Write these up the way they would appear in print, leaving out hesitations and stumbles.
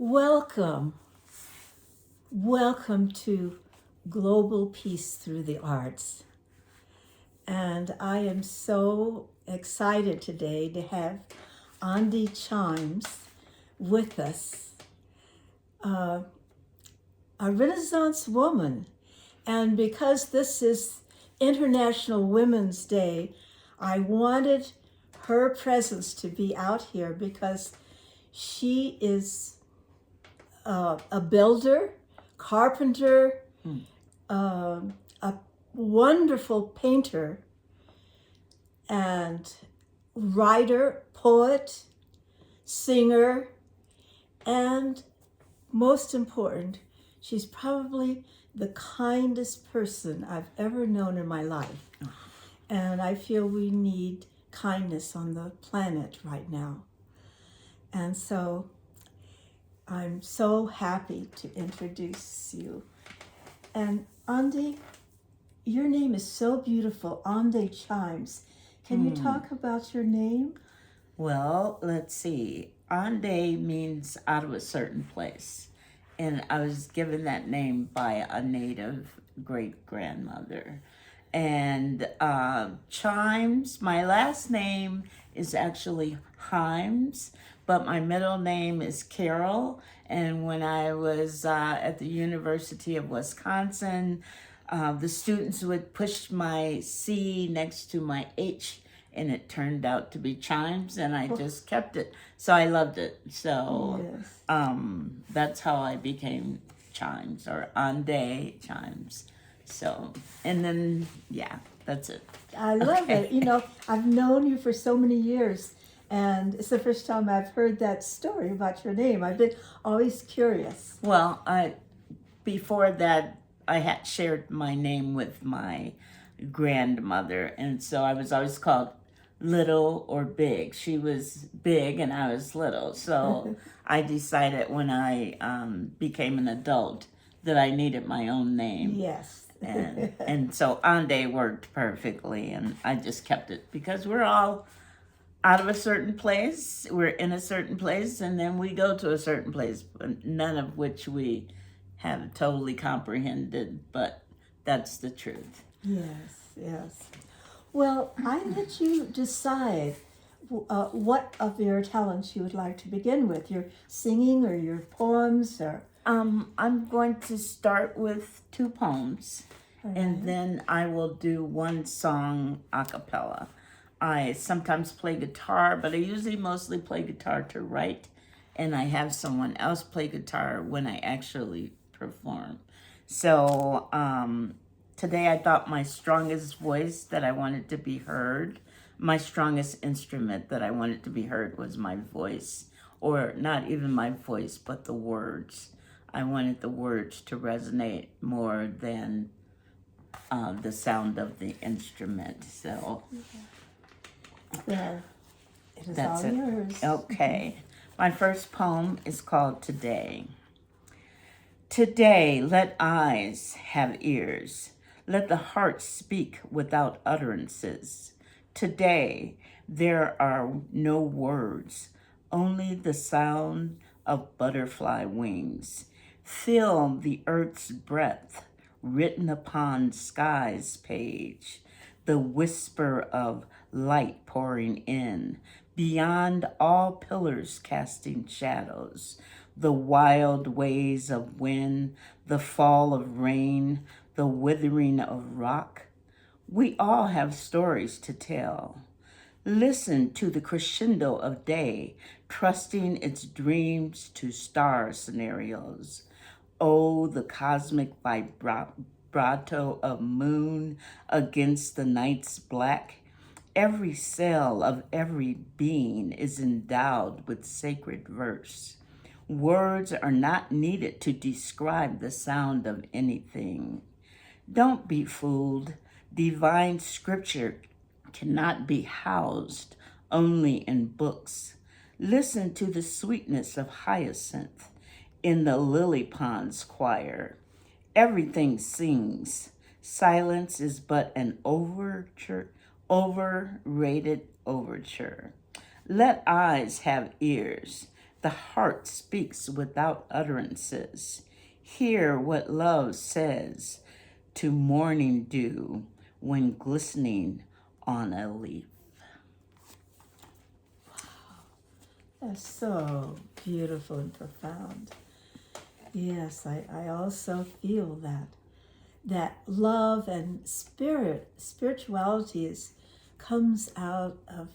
Welcome. Welcome to Global Peace Through the Arts. And I am so excited today to have Ondé Chimes with us, uh, a Renaissance woman. And because this is International Women's Day, I wanted her presence to be out here because she is a builder, carpenter, a wonderful painter, and writer, poet, singer, and most important, she's probably the kindest person I've ever known in my life. And I feel we need kindness on the planet right now. And so I'm so happy to introduce you. And Ondé, your name is so beautiful, Ondé Chimes. Can you talk about your name? Well, let's see. Ondé means out of a certain place. And I was given that name by a native great-grandmother. And Chimes, my last name is actually Chimes, but my middle name is Carol. And when I was at the University of Wisconsin, the students would push my C next to my H, and it turned out to be Chimes, and I just kept it. So I loved it. So Yes. that's how I became Chimes, or Ondé Chimes. So, and then, yeah, that's it. I love it. You know, I've known you for so many years, and it's the first time I've heard that story about your name. I've been always curious. Well, before that, I had shared my name with my grandmother, and so I was always called little or big. She was big and I was little. So I decided when I became an adult that I needed my own name. Yes. And so Ondé worked perfectly, and I just kept it because we're all out of a certain place. We're in a certain place, and then we go to a certain place, but none of which we have totally comprehended, but that's the truth. Yes, yes. Well, I let you decide what of your talents you would like to begin with, your singing or your poems or... I'm going to start with 2 poems, and then I will do 1 song a cappella. I sometimes play guitar, but I usually mostly play guitar to write, and I have someone else play guitar when I actually perform. So today I thought my strongest voice that I wanted to be heard, my strongest instrument that I wanted to be heard was my voice, or not even my voice, but the words. I wanted the words to resonate more than the sound of the instrument. So Well, it is that's all it. yours. Okay. My first poem is called Today. Today, let eyes have ears. Let the heart speak without utterances. Today, there are no words, only the sound of butterfly wings. Feel the earth's breath written upon sky's page, the whisper of light pouring in, beyond all pillars casting shadows, the wild ways of wind, the fall of rain, the withering of rock. We all have stories to tell. Listen to the crescendo of day, trusting its dreams to star scenarios. Oh, the cosmic vibrato of moon against the night's black. Every cell of every being is endowed with sacred verse. Words are not needed to describe the sound of anything. Don't be fooled. Divine scripture cannot be housed only in books. Listen to the sweetness of hyacinth in the lily pond's choir. Everything sings. Silence is but an overrated overture. Let eyes have ears. The heart speaks without utterances. Hear what love says to morning dew when glistening on a leaf. That's so beautiful and profound. Yes, I also feel that love and spirituality comes out of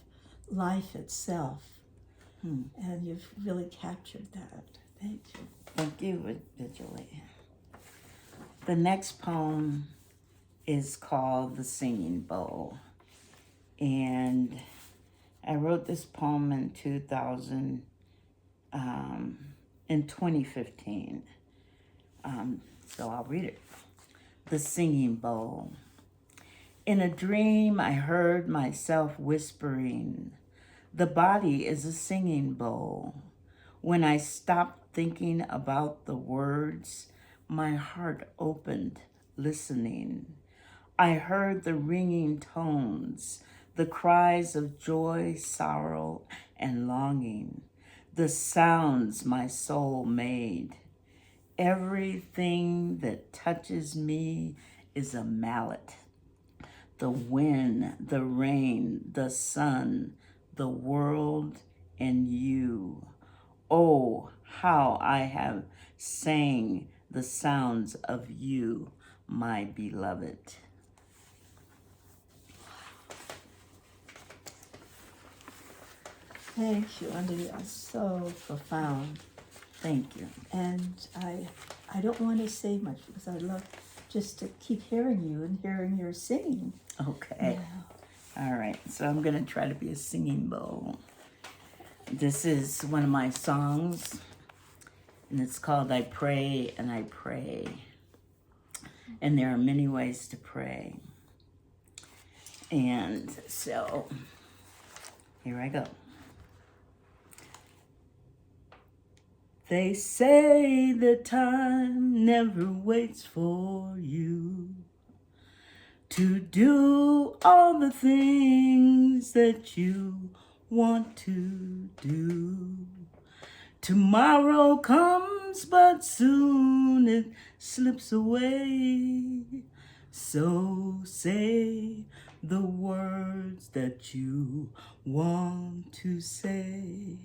life itself. And you've really captured that. Thank you. Thank you, Vijali. The next poem is called The Singing Bowl. And I wrote this poem in 2015. So I'll read it. The Singing Bowl. In a dream, I heard myself whispering, the body is a singing bowl. When I stopped thinking about the words, my heart opened, listening. I heard the ringing tones, the cries of joy, sorrow, and longing, the sounds my soul made. Everything that touches me is a mallet. The wind, the rain, the sun, the world, and you. Oh, how I have sang the sounds of you, my beloved. Thank you, Ondé. That's so profound. Thank you. And I don't want to say much because I love just to keep hearing you and hearing your singing. Okay. Yeah. All right. So I'm going to try to be a singing bowl. This is one of my songs, and it's called I Pray and I Pray. And there are many ways to pray. And so here I go. They say that time never waits for you to do all the things that you want to do. Tomorrow comes, but soon it slips away. So say the words that you want to say.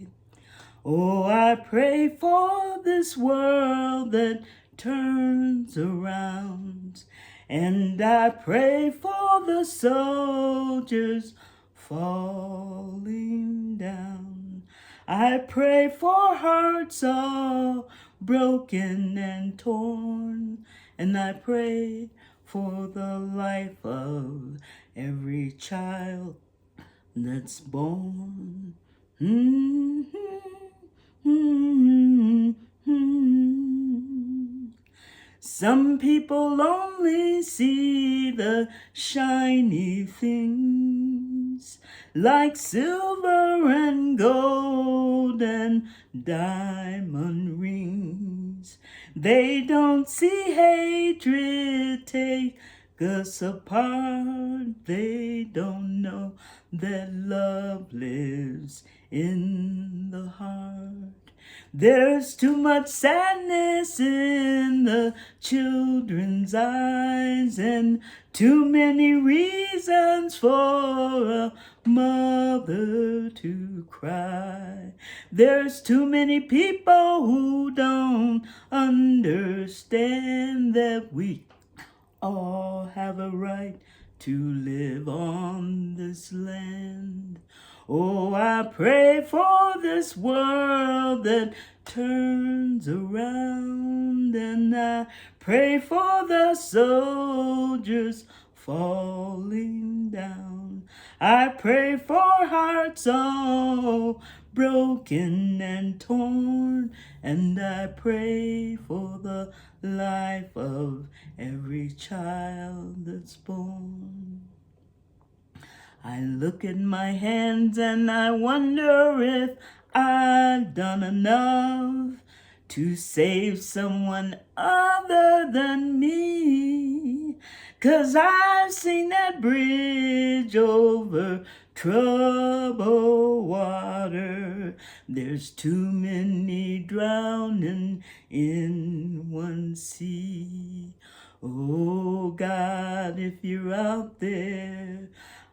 Oh, I pray for this world that turns around, and I pray for the soldiers falling down. I pray for hearts all broken and torn, and I pray for the life of every child that's born. Some people only see the shiny things, like silver and gold and diamond rings. They don't see hatred take us apart. They don't know that love lives in the heart. There's too much sadness in the children's eyes, and too many reasons for a mother to cry. There's too many people who don't understand that we all have a right to live on this land. Oh, I pray for this world that turns around, and I pray for the soldiers falling down. I pray for hearts all broken and torn, and I pray for the life of every child that's born. I look at my hands and I wonder if I've done enough to save someone other than me. 'Cause I've seen that bridge over troubled water. There's too many drowning in one sea. Oh God, if you're out there,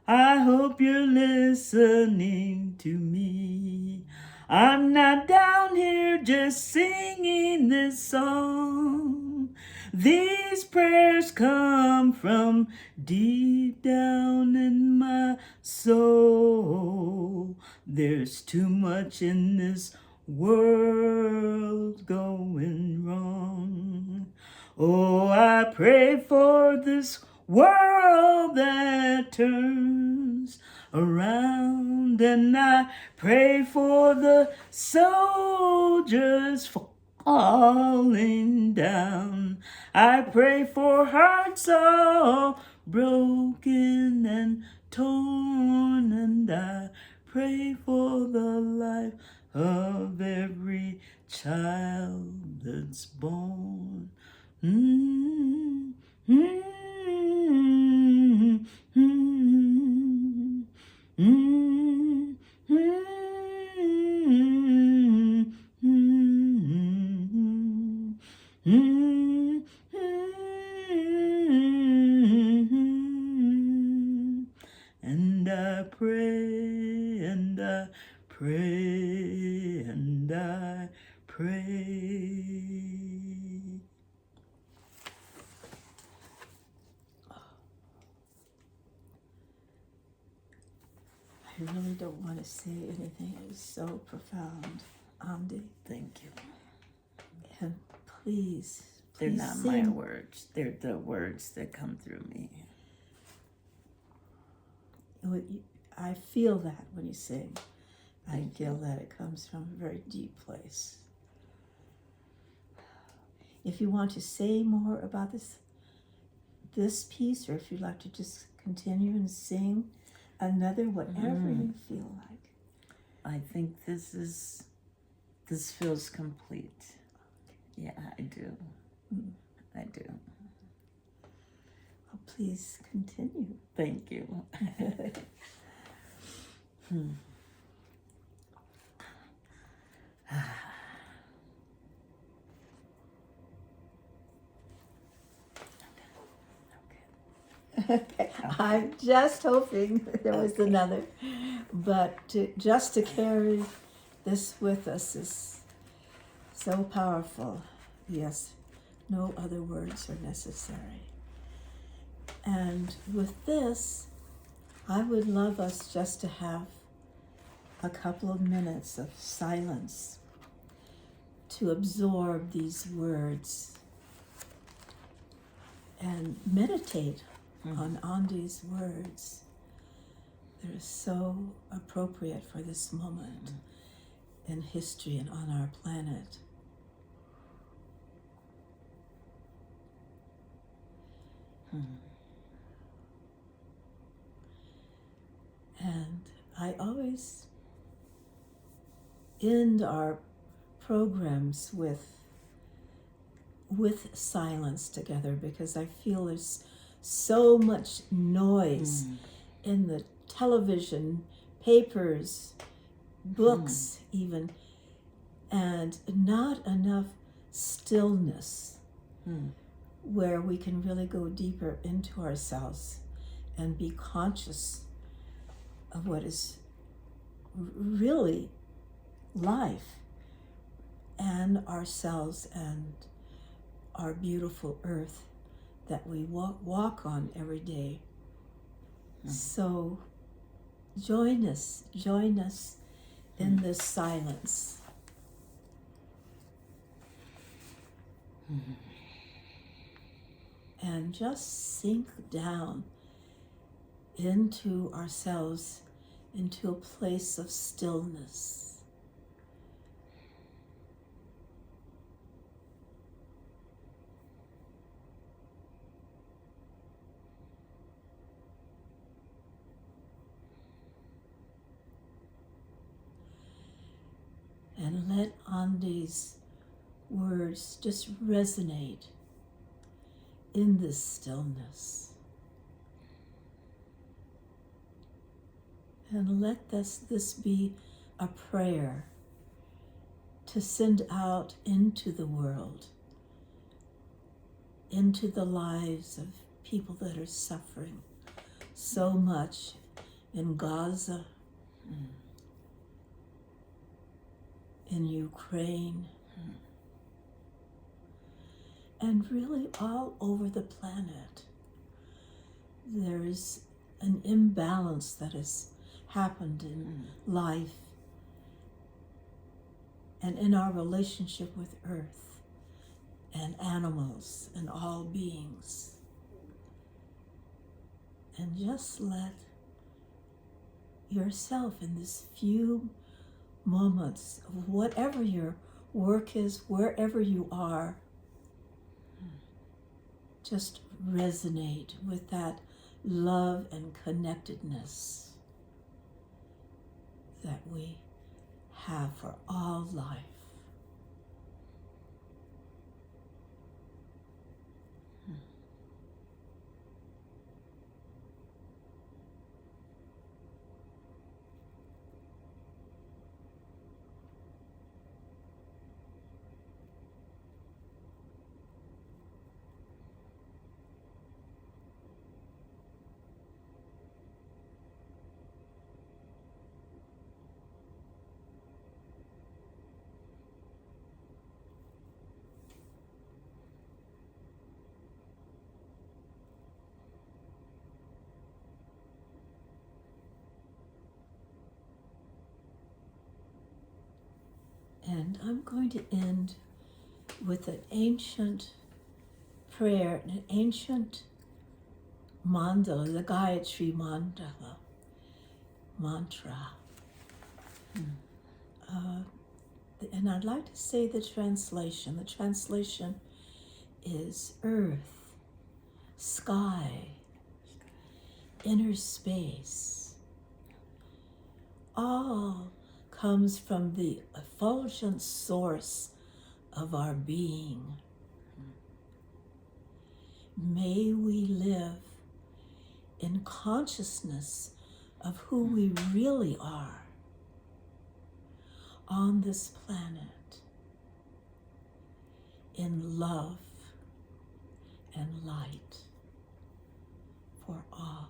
I hope you're listening to me. I'm not down here just singing this song. These prayers come from deep down in my soul. There's too much in this world going wrong. Oh, I pray for this world that turns around, and I pray for the soldiers falling down. I pray for hearts all broken and torn, and I pray for the life of every child that's born. Mm, mm, mm, mm, mm, mm, and I pray, and I pray, and I pray. I really don't want to say anything. It was so profound, Ondé. Thank you. And please, They're please not sing. my words. They're the words that come through me. I feel that when you sing. I feel that it comes from a very deep place. If you want to say more about this piece, or if you'd like to just continue and sing another, whatever you feel like. I think this feels complete. Yeah, I do. I do. Oh, please continue. Thank you. I'm just hoping there was another, but just to carry this with us is so powerful. Yes, no other words are necessary. And with this, I would love us just to have a couple of minutes of silence to absorb these words and meditate on Ondé's words. They're so appropriate for this moment in history and on our planet. And I always end our programs with silence together, because I feel there's so much noise in the television, papers, books even, and not enough stillness where we can really go deeper into ourselves and be conscious of what is really life and ourselves and our beautiful earth that we walk on every day. So join us in this silence. And just sink down into ourselves, into a place of stillness. And let Ondé's words just resonate in this stillness. And let this be a prayer to send out into the world, into the lives of people that are suffering so much in Gaza, in Ukraine, and really all over the planet. There is an imbalance that has happened in life and in our relationship with earth and animals and all beings. And just let yourself in this few moments of whatever your work is, wherever you are, just resonate with that love and connectedness that we have for all life. And I'm going to end with an ancient prayer, an ancient mandala, the Gayatri mandala, mantra. And I'd like to say the translation. The translation is earth, sky, inner space. All comes from the effulgent source of our being. May we live in consciousness of who we really are on this planet, in love and light for all.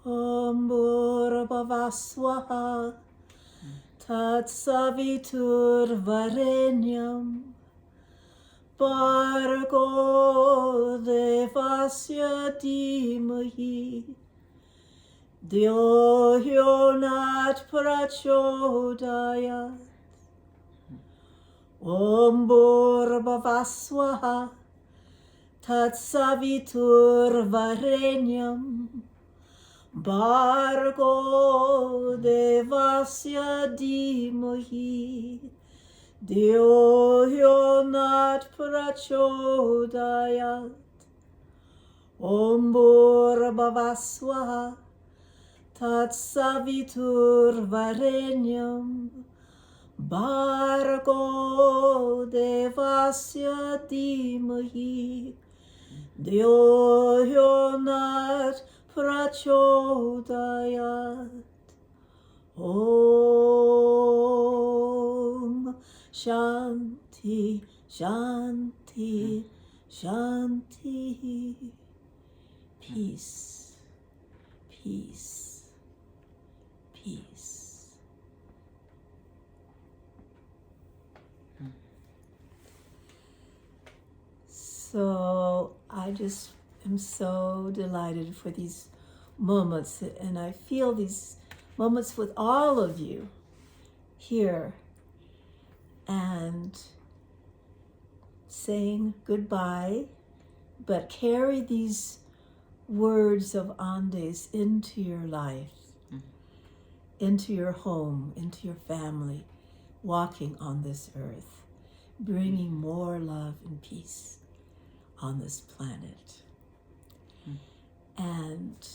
Om Bhurabhavaswaha Tat Savitur Varenyam Bhargo Devasya Dhimahi Dhyo Hyo Nat Prachodayat. Om Bhurabhavaswaha Tat Savitur Varenyam Bhargo Devasya Dhimahi Dhyo Hyo Nat Prachodayat. Om Bhurabhavaswaha Tat Savitur Varenyam Bhargo Devasya Dhimahi Dhyo Hyo Nat Prachodayat. Om Shanti, Shanti, Shanti. Peace, peace, peace. So I just am so delighted for these moments, and I feel these moments with all of you here, and saying goodbye, but carry these words of Ondé's into your life, into your home, into your family, walking on this earth, bringing more love and peace on this planet. And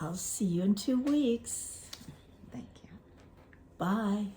I'll see you in 2 weeks. Thank you. Bye.